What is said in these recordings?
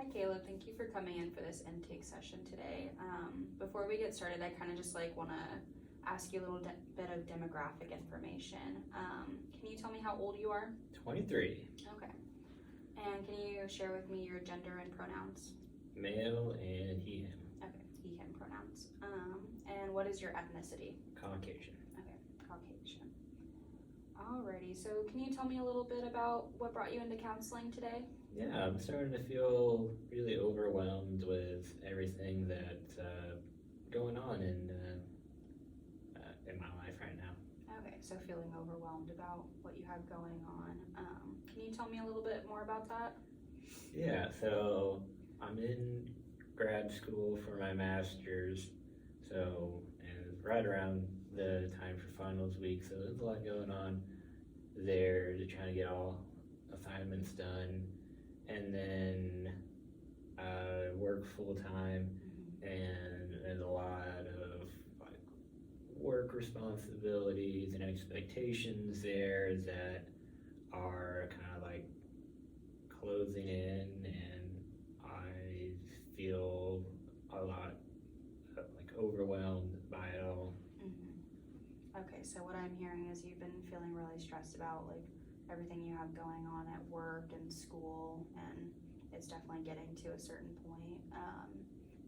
Hi Caleb, thank you for coming in for this intake session today. Before we get started, I kind of just want to ask you a little bit of demographic information. Can you tell me how old you are? 23. Okay. And can you share with me your gender and pronouns? Male and he, him. Okay, he, him pronouns. And what is your ethnicity? Caucasian. Okay, Caucasian. Alrighty, so can you tell me a little bit about what brought you into counseling today? Yeah, I'm starting to feel really overwhelmed with everything that's going on in my life right now. Okay, so feeling overwhelmed about what you have going on. Can you tell me a little bit more about that? Yeah, so I'm in grad school for my master's, and it's right around the time for finals week, so there's a lot going on there to try to get all assignments done, and then work full time, and there's a lot of like work responsibilities and expectations there that are kind of like closing in, and I feel a lot like overwhelmed by it all. Okay, so what I'm hearing is you've been feeling really stressed about like everything you have going on at work and school, and it's definitely getting to a certain point.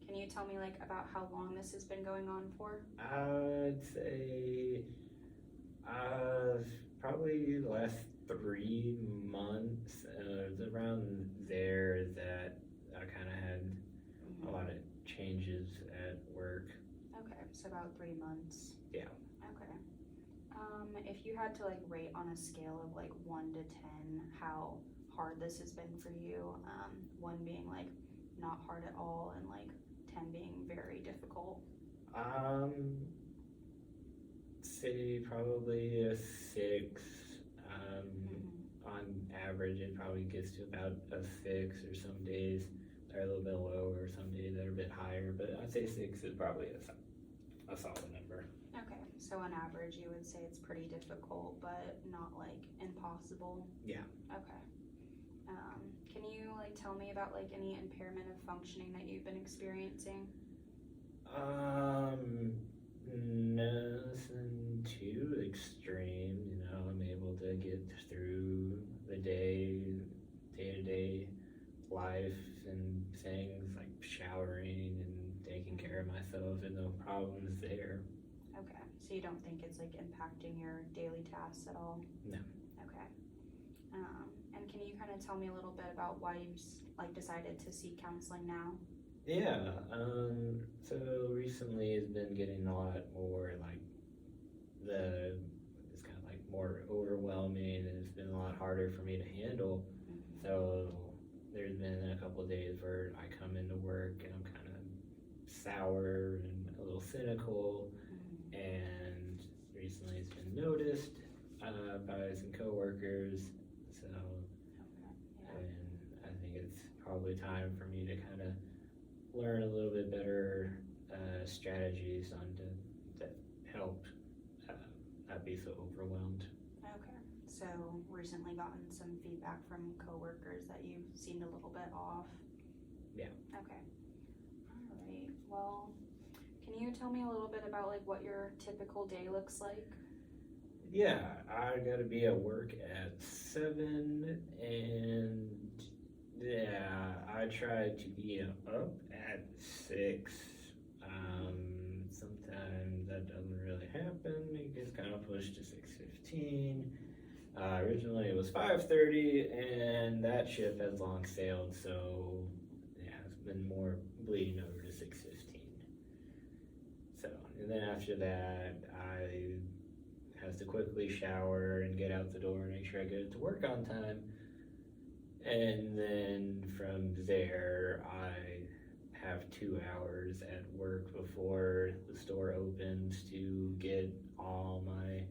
Can you tell me like about how long this has been going on for? I'd say probably the last 3 months. It was around there that I kind of had a lot of changes at work. Okay, so about 3 months. Yeah. Okay. If you had to like rate on a scale of like 1 to 10 how hard this has been for you, 1 being like not hard at all and like 10 being very difficult. Say probably a 6. On average, it probably gets to about a 6, or some days they're a little bit lower, some days they're a bit higher, but I'd say 6 is probably a solid number. Okay, so on average you would say it's pretty difficult, but not like impossible? Yeah. Okay. Can you like tell me about like any impairment of functioning that you've been experiencing? Nothing too extreme, I'm able to get through the day-to-day life and things like showering and taking care of myself, and no problems there. Okay, so you don't think it's like impacting your daily tasks at all? No. Okay. And can you kind of tell me a little bit about why you like decided to seek counseling now? Yeah, so recently it's been getting a lot more like it's kind of like more overwhelming, and it's been a lot harder for me to handle. So there's been a couple of days where I come into work and I'm kind of sour and a little cynical, and recently it's been noticed by some coworkers. So, and I think it's probably time for me to kind of learn a little bit better strategies that help not be so overwhelmed. Okay, so recently gotten some feedback from coworkers that you seemed a little bit off? Yeah. Okay. Alright, well, can you tell me a little bit about like what your typical day looks like? Yeah, I gotta be at work at 7, and yeah, I try to be up at 6. Sometimes that doesn't really happen. It gets kind of pushed to 6:15. Originally it was 5:30, and that ship has long sailed, so yeah, it's been more bleeding over to 6:15. So, and then after that, I have to quickly shower and get out the door and make sure I get to work on time. And then from there, I have 2 hours at work before the store opens to get all my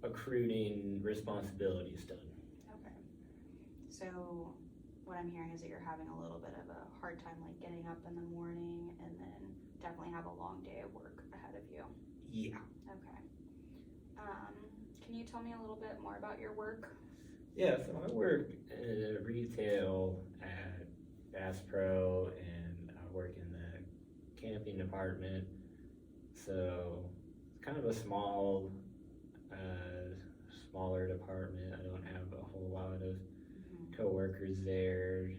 accruing responsibilities done. Okay. So what I'm hearing is that you're having a little bit of a hard time like getting up in the morning, and then definitely have a long day of work ahead of you. Yeah. Okay. Can you tell me a little bit more about your work? Yeah, so I work in retail at Bass Pro, and I work in the camping department. So it's kind of a smaller department. I don't have a whole lot of coworkers there,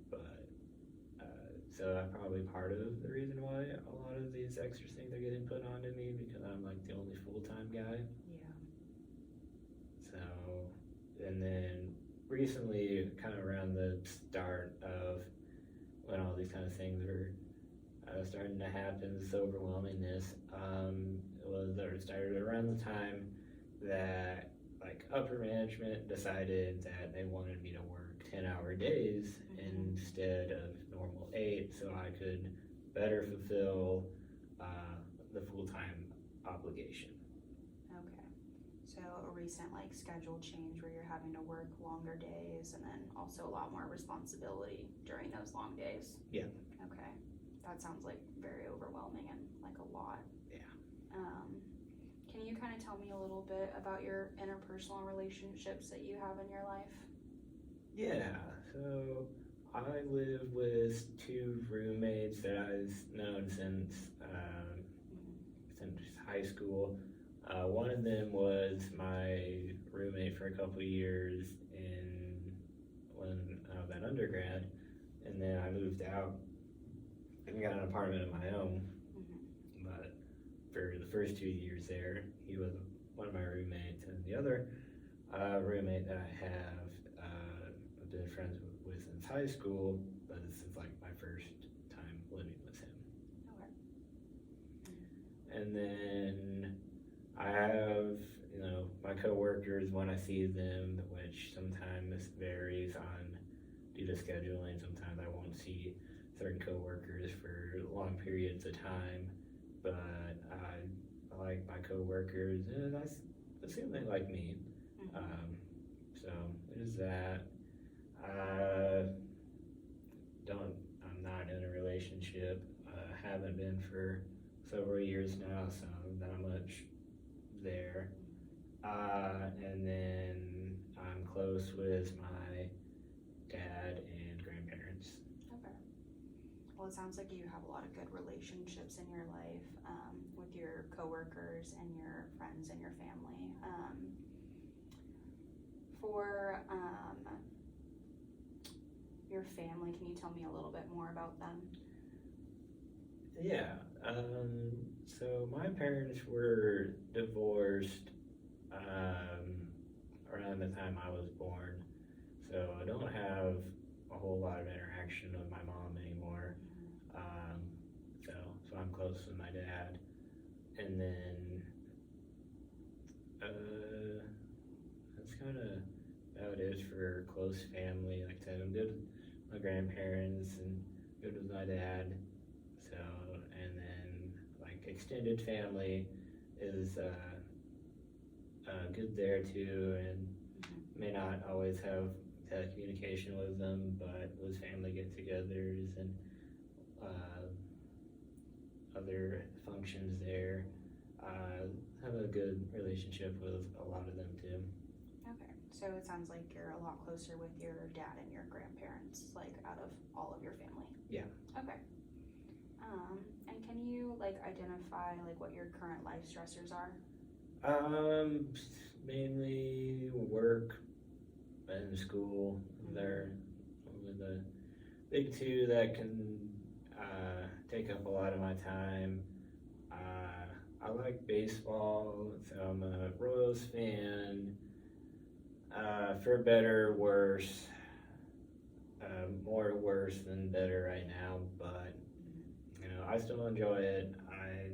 but so I'm probably part of the reason why a lot of these extra things are getting put onto me, because I'm like the only full-time guy. Yeah. So, and then recently, kind of around the start of when all these kind of things were starting to happen, this overwhelmingness, it started around the time that like upper management decided that they wanted me to work 10-hour days instead of normal 8, so I could better fulfill the full-time obligation. Okay. So a recent like schedule change where you're having to work longer days and then also a lot more responsibility during those long days. Yeah. Okay. That sounds like very overwhelming and like a lot. Yeah. Can you kind of tell me a little bit about your interpersonal relationships that you have in your life? Yeah, so I live with 2 roommates that I've known since high school. One of them was my roommate for a couple of years when I was at undergrad, and then I moved out and got an apartment of my own. But for the first 2 years there, he was one of my roommates, and the other roommate that I have, I've been friends with since high school, but this is like my first time living with him. Okay. And then I have, my coworkers when I see them, which sometimes varies due to scheduling. Sometimes I won't see certain coworkers for long periods of time, but I like my coworkers, and I assume they like me. So there's that. I'm not in a relationship. Haven't been for several years now, so not much there. And then I'm close with my dad and grandparents. Okay. Well, it sounds like you have a lot of good relationships in your life with your coworkers and your friends and your family. For your family, can you tell me a little bit more about them? Yeah, so my parents were divorced around the time I was born, so I don't have a whole lot of interaction with my mom anymore. So I'm close with my dad, and then that's kind of about it for close family. Like I said, I'm good with my grandparents and good with my dad. So, and then like extended family is good there too, and may not always have communication with them, but those family get-togethers and other functions there. Have a good relationship with a lot of them too. Okay, so it sounds like you're a lot closer with your dad and your grandparents, like out of all of your family. Yeah. Okay. And can you like identify like what your current life stressors are? Mainly work and school. They're only the big 2 that can take up a lot of my time. I like baseball, so I'm a Royals fan. For better or worse, more worse than better right now, but I still enjoy it. I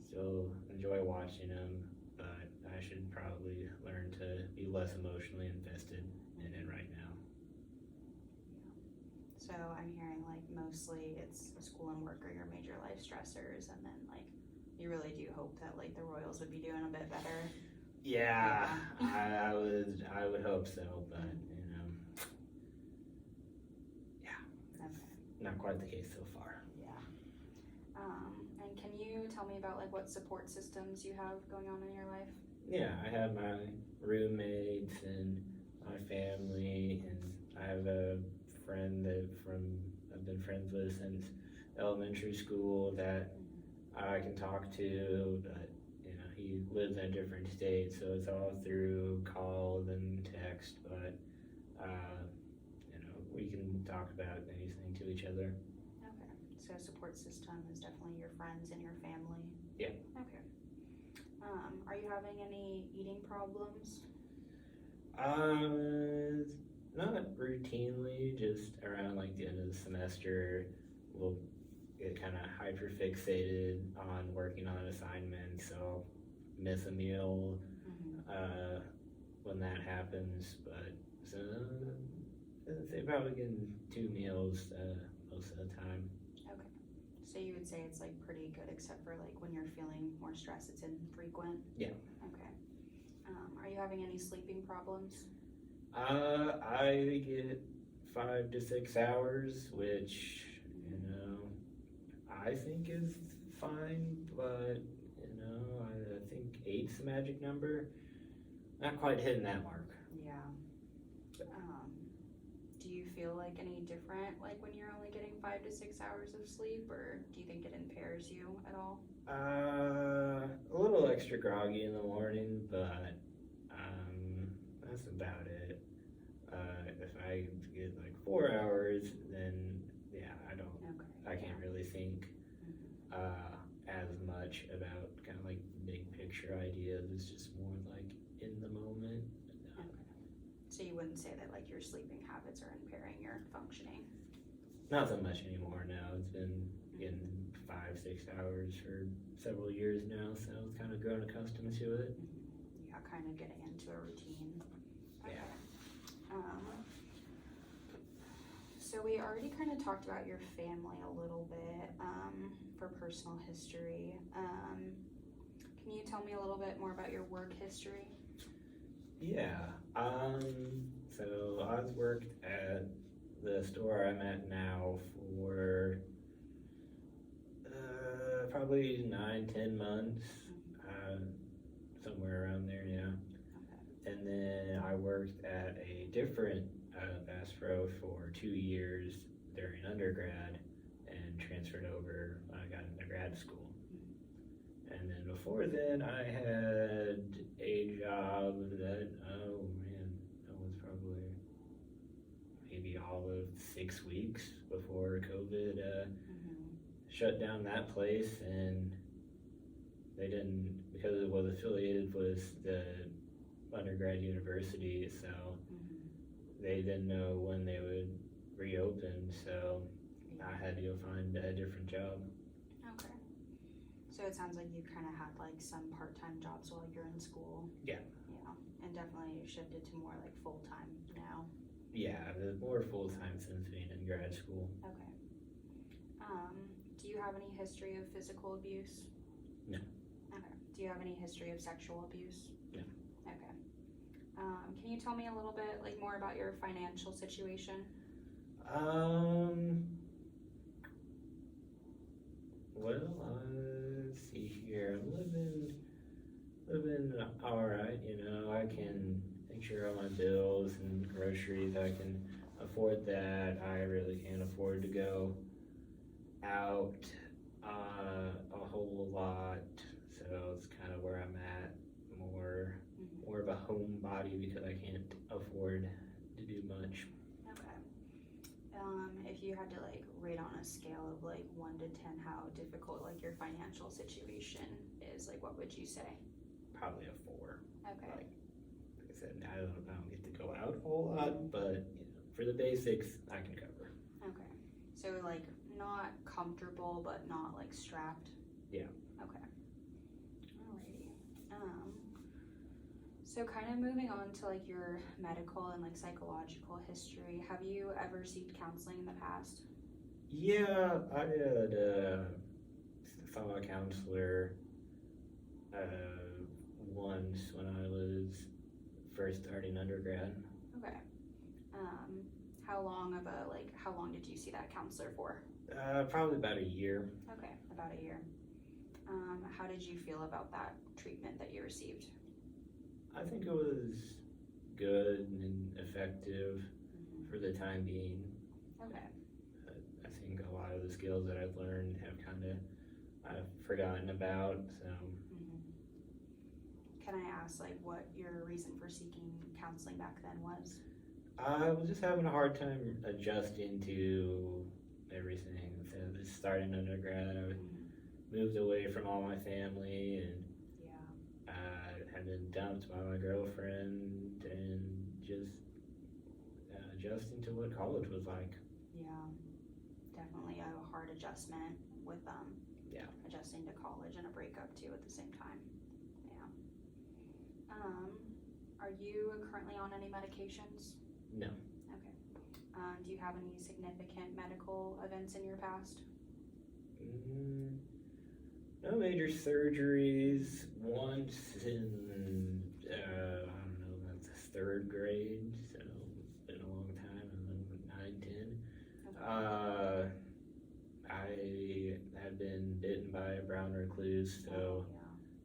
still enjoy watching them, but I should probably learn to be less emotionally invested in it right now. So I'm hearing like mostly it's school and work are your major life stressors, and then like you really do hope that like the Royals would be doing a bit better. Yeah, I would hope so, but Okay. not quite the case so far. Yeah. And can you tell me about like what support systems you have going on in your life? Yeah, I have my roommates and my family, and I have a friend I've been friends with since elementary school that I can talk to, but he lives in a different state, so it's all through calls and text. But we can talk about anything to each other. Okay, so support system is definitely your friends and your family. Yeah. Okay. Are you having any eating problems? Not routinely, just around like the end of the semester, we'll get kind of hyper fixated on working on assignments, so miss a meal when that happens. But so I'd say probably getting 2 meals most of the time. Okay, so you would say it's like pretty good, except for like when you're feeling more stress, it's infrequent? Yeah. Okay. Are you having any sleeping problems? I get 5 to 6 hours, which I think is fine, but I think 8's the magic number. Not quite hitting that mark. Yeah. Do you feel like any different, like when you're only getting 5 to 6 hours of sleep, or do you think it impairs you at all? A little extra groggy in the morning, but that's about it. If I get like 4 hours, then yeah, I can't really think as much about kind of like big picture ideas. It's just more like in the moment. Okay. So you wouldn't say that like your sleeping habits are impairing your functioning? Not so much anymore now. It's been getting 5, 6 hours for several years now, so I've kind of grown accustomed to it. Yeah, kind of getting into a routine. Okay. Yeah. So we already kind of talked about your family a little bit for personal history. Can you tell me a little bit more about your work history? Yeah. So I've worked at the store I'm at now for probably 9-10 months, somewhere around there, yeah. Okay. And then I worked at a different Bass Pro for 2 years during undergrad and transferred over when I got into grad school. And then before then, I had a job that, that was probably maybe all of 6 weeks before COVID shut down that place, and they didn't, because it was affiliated with the undergrad university, so they didn't know when they would reopen, so I had to go find a different job. Okay. So it sounds like you kind of had like some part-time jobs while you're in school. Yeah. Yeah, and definitely you shifted to more like full-time now. Yeah, more full-time since being in grad school. Okay. Do you have any history of physical abuse? No. Okay. Do you have any history of sexual abuse? No. Okay. Can you tell me a little bit like more about your financial situation? Well, let's see here. I'm living all right. I can take care of my bills and groceries. I can afford that. I really can't afford to go out a whole lot, so it's kind of where I'm at. More of a homebody because I can't afford to do much. Okay. If you had to like rate on a scale of like 1 to 10 how difficult like your financial situation is, like what would you say? Probably a 4. Okay. Like I said, I don't get to go out a whole lot, but for the basics, I can cover. Okay. So like not comfortable, but not like strapped? Yeah. Okay. Alrighty. So kind of moving on to like your medical and like psychological history, have you ever received counseling in the past? Yeah, I had saw a counselor once when I was first starting undergrad. Okay. How long did you see that counselor for? Probably about a year. Okay, about a year. How did you feel about that treatment that you received? I think it was good and effective for the time being. Okay. I think a lot of the skills that I've learned I've forgotten about, so. Mhm. Can I ask, like, what your reason for seeking counseling back then was? I was just having a hard time adjusting to everything. So just starting undergrad, I moved away from all my family, and Yeah. I had been dumped by my girlfriend, and just adjusting to what college was like. Yeah. Definitely a hard adjustment with Yeah. adjusting to college and a breakup too at the same time. Yeah. Are you currently on any medications? No. Okay. Do you have any significant medical events in your past? No major surgeries. Once in, I don't know, that's third grade, so it's been a long time. I was 9, 10. Okay. I had been bitten by a brown recluse, so,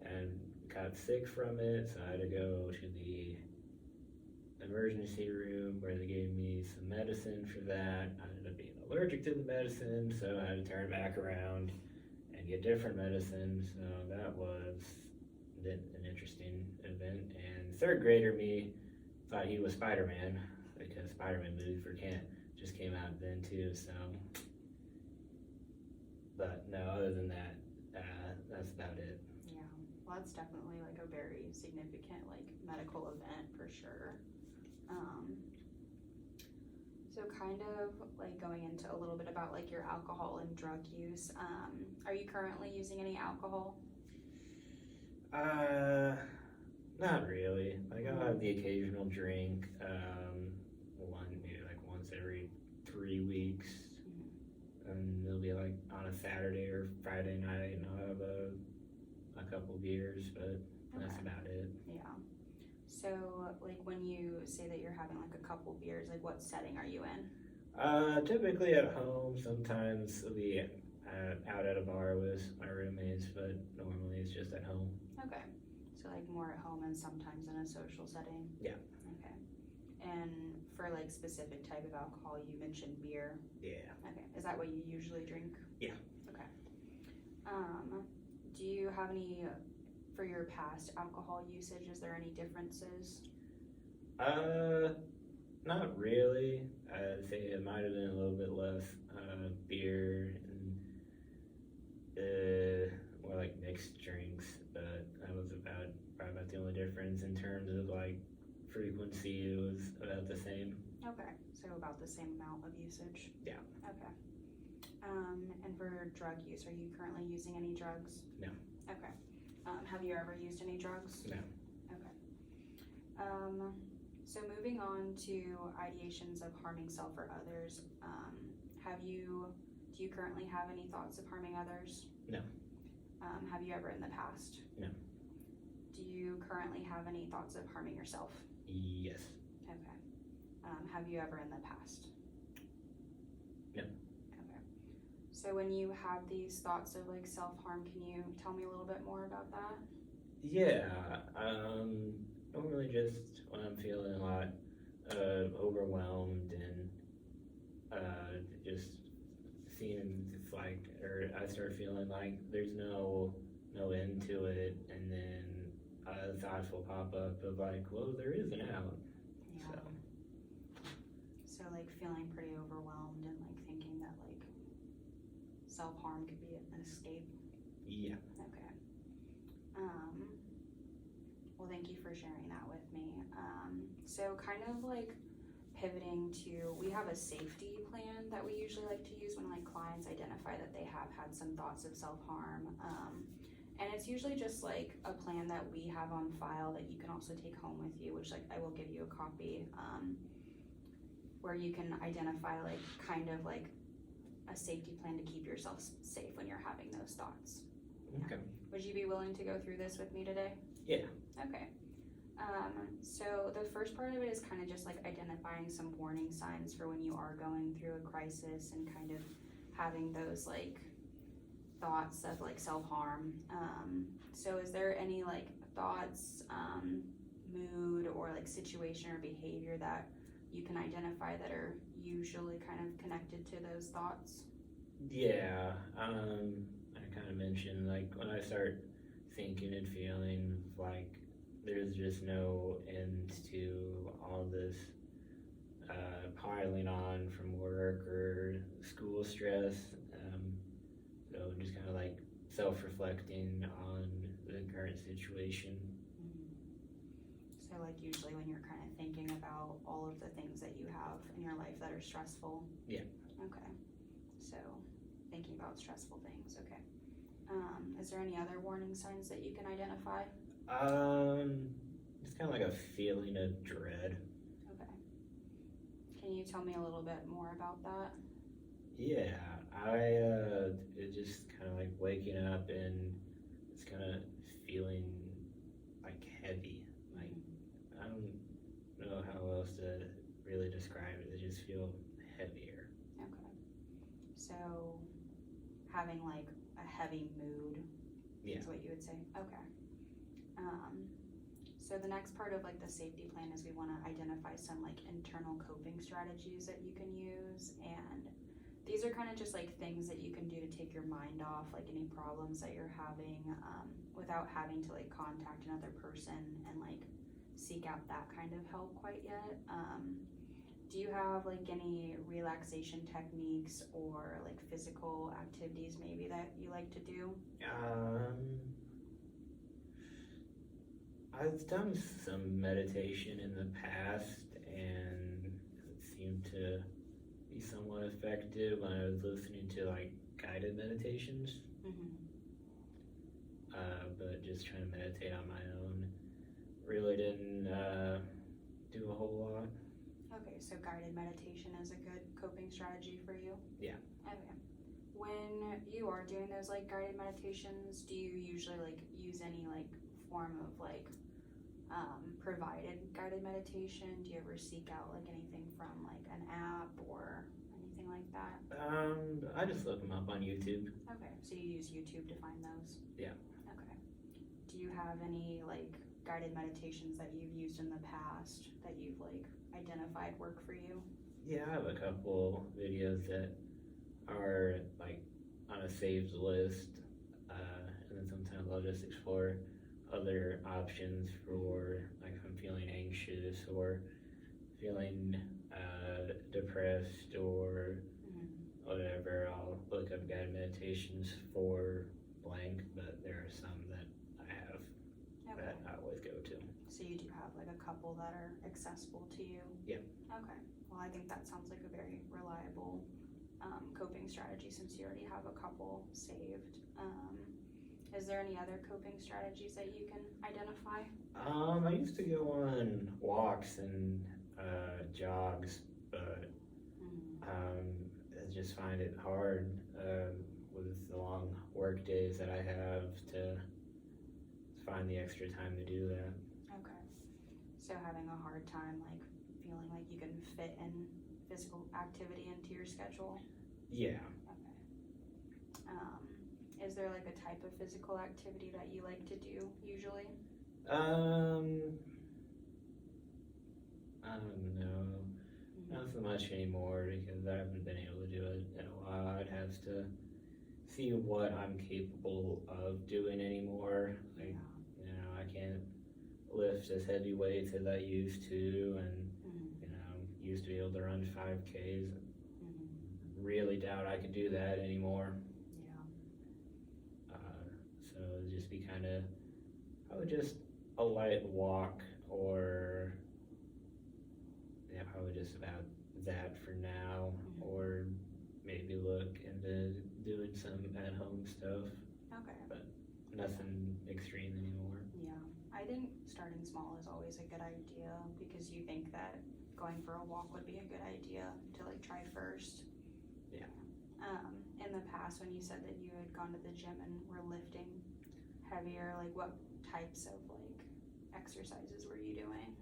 and got sick from it, so I had to go to the emergency room where they gave me some medicine for that. I ended up being allergic to the medicine, so I had to turn back around and get different medicine. So that was an interesting event. And third grader me thought he was Spider-Man because Spider-Man movie for Kent just came out then too. So, but no, other than that, that's about it. Yeah. Well, that's definitely like a very significant like medical event for sure. So kind of like going into a little bit about like your alcohol and drug use. Are you currently using any alcohol? Not really. Like I'll have the occasional drink, maybe like once every 3 weeks, and it'll be like on a Saturday or Friday night, and I'll have a couple beers, but that's Okay. about it. Yeah. So like when you say that you're having like a couple beers, like what setting are you in? Typically at home. Sometimes it'll be out at a bar with my roommates, but normally it's just at home. Okay. So like more at home and sometimes in a social setting? Yeah. Okay. And for like specific type of alcohol, you mentioned beer. Yeah. Okay. Is that what you usually drink? Yeah. Okay. Do you have any, for your past alcohol usage, is there any differences? Not really. I'd say it might have been a little bit less beer and more like mixed drinks, but that was probably about the only difference in terms of like frequency. It was about the same. Okay, so about the same amount of usage? Yeah. Okay. And for drug use, are you currently using any drugs? No. Okay. Have you ever used any drugs? No. Okay. So moving on to ideations of harming self or others, do you currently have any thoughts of harming others? No. Have you ever in the past? No. Do you currently have any thoughts of harming yourself? Yes. Okay. Have you ever in the past? No. Okay. So when you have these thoughts of like self-harm, can you tell me a little bit more about that? Yeah. Normally just when I'm feeling a lot overwhelmed and just seems like, or I start feeling like there's no end to it, and then thoughts will pop up of like, well, there is an out. Yeah. So like feeling pretty overwhelmed and like thinking that like self-harm could be an escape. Yeah. Okay. Well, thank you for sharing that with me. So kind of like pivoting to, we have a safety plan that we usually like to use when like clients identify that they have had some thoughts of self-harm. And it's usually just like a plan that we have on file that you can also take home with you, which like I will give you a copy, where you can identify like kind of like a safety plan to keep yourself safe when you're having those thoughts. Okay. Would you be willing to go through this with me today? Yeah. Okay. So the first part of it is kind of just like identifying some warning signs for when you are going through a crisis and kind of having those like thoughts of like self-harm. So is there any like thoughts, mood, or like situation or behavior that you can identify that are usually kind of connected to those thoughts? Yeah, I kind of mentioned like when I start thinking and feeling like there's just no end to all this piling on from work or school stress. So just kind of like self-reflecting on the current situation. So like usually when you're kind of thinking about all of the things that you have in your life that are stressful? Yeah. Okay, so thinking about stressful things, okay. Is there any other warning signs that you can identify? It's kind of like a feeling of dread. Okay. Can you tell me a little bit more about that? Yeah, it just kind of like waking up and it's kind of feeling like heavy. Like, I don't know how else to really describe it. I just feel heavier. Okay. So having like a heavy mood Yeah. is what you would say? Okay. So the next part of like the safety plan is we want to identify some like internal coping strategies that you can use, and these are kind of just like things that you can do to take your mind off like any problems that you're having, without having to like contact another person and like seek out that kind of help quite yet. Do you have like any relaxation techniques or like physical activities maybe that you like to do? I've done some meditation in the past and it seemed to be somewhat effective when I was listening to like guided meditations. But just trying to meditate on my own really didn't do a whole lot. Okay, so guided meditation is a good coping strategy for you? Yeah. Okay. When you are doing those like guided meditations, do you usually like use any like form of like provided guided meditation? Do you ever seek out like anything from like an app or anything like that? I just look them up on YouTube. Okay, so you use YouTube to find those? Yeah. Okay. Do you have any like guided meditations that you've used in the past that you've like identified work for you? Yeah, I have a couple videos that are like on a saved list, and then sometimes I'll just explore other options for like if I'm feeling anxious or feeling depressed or whatever. I'll look up guided meditations for blank, but there are some that I have that I always go to. So you do have like a couple that are accessible to you? Yeah. Okay, well I think that sounds like a very reliable coping strategy since you already have a couple saved. Is there any other coping strategies that you can identify? I used to go on walks and jogs, but I just find it hard with the long work days that I have to find the extra time to do that. Okay, so having a hard time like feeling like you can fit in physical activity into your schedule? Yeah. Okay. Is there like a type of physical activity that you like to do usually? I don't know. Not so much anymore because I haven't been able to do it in a while. I'd have to see what I'm capable of doing anymore. Like, you know, I can't lift as heavy weights as I used to, and you know, used to be able to run 5Ks. Really doubt I could do that anymore. So it'd just be kind of, probably just a light walk, or yeah, probably just about that for now, or maybe look into doing some at-home stuff. Okay. But nothing extreme anymore. Yeah, I think starting small is always a good idea because you think that going for a walk would be a good idea to like try first. Yeah. In the past when you said that you had gone to the gym and were lifting heavier, like what types of like exercises were you doing?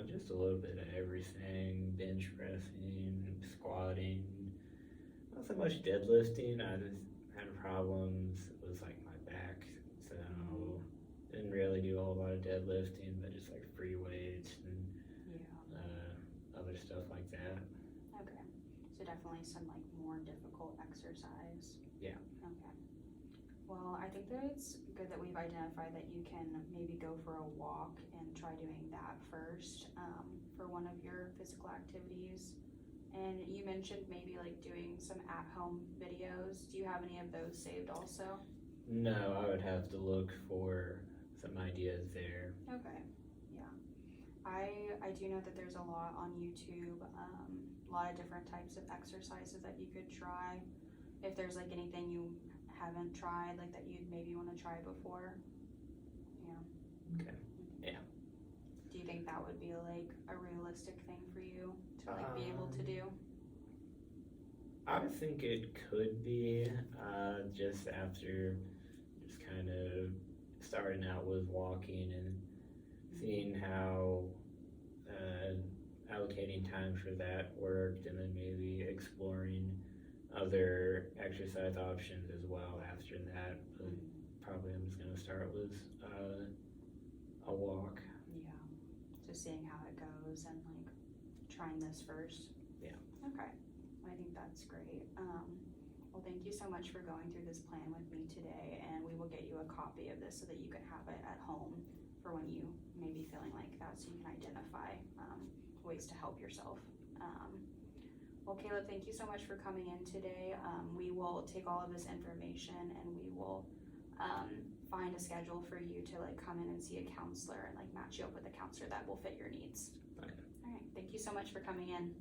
Just a little bit of everything, bench pressing, squatting, not so much deadlifting. I just had problems with like my back, so didn't really do a whole lot of deadlifting, but just like free weights and other stuff like that. definitely some like more difficult exercise. Yeah. Okay. Well, I think that it's good that we've identified that you can maybe go for a walk and try doing that first, for one of your physical activities. And you mentioned maybe like doing some at-home videos. Do you have any of those saved also? No, I would have to look for some ideas there. Okay, yeah. I do know that there's a lot on YouTube, a lot of different types of exercises that you could try. If there's like anything you haven't tried, like that you'd maybe want to try before. Yeah. Okay, yeah. Do you think that would be like a realistic thing for you to like be able to do? I think it could be, just after just kind of starting out with walking and seeing how allocating time for that worked, and then maybe exploring other exercise options as well after that. But probably I'm just gonna start with a walk. Yeah. Just seeing how it goes and like trying this first. Yeah. Okay. I think that's great. Well, thank you so much for going through this plan with me today, and we will get you a copy of this so that you can have it at home for when you may be feeling like that, so you can identify ways to help yourself. Well, Caleb, thank you so much for coming in today. We will take all of this information and we will find a schedule for you to like come in and see a counselor and like match you up with a counselor that will fit your needs. Okay. All right, thank you so much for coming in.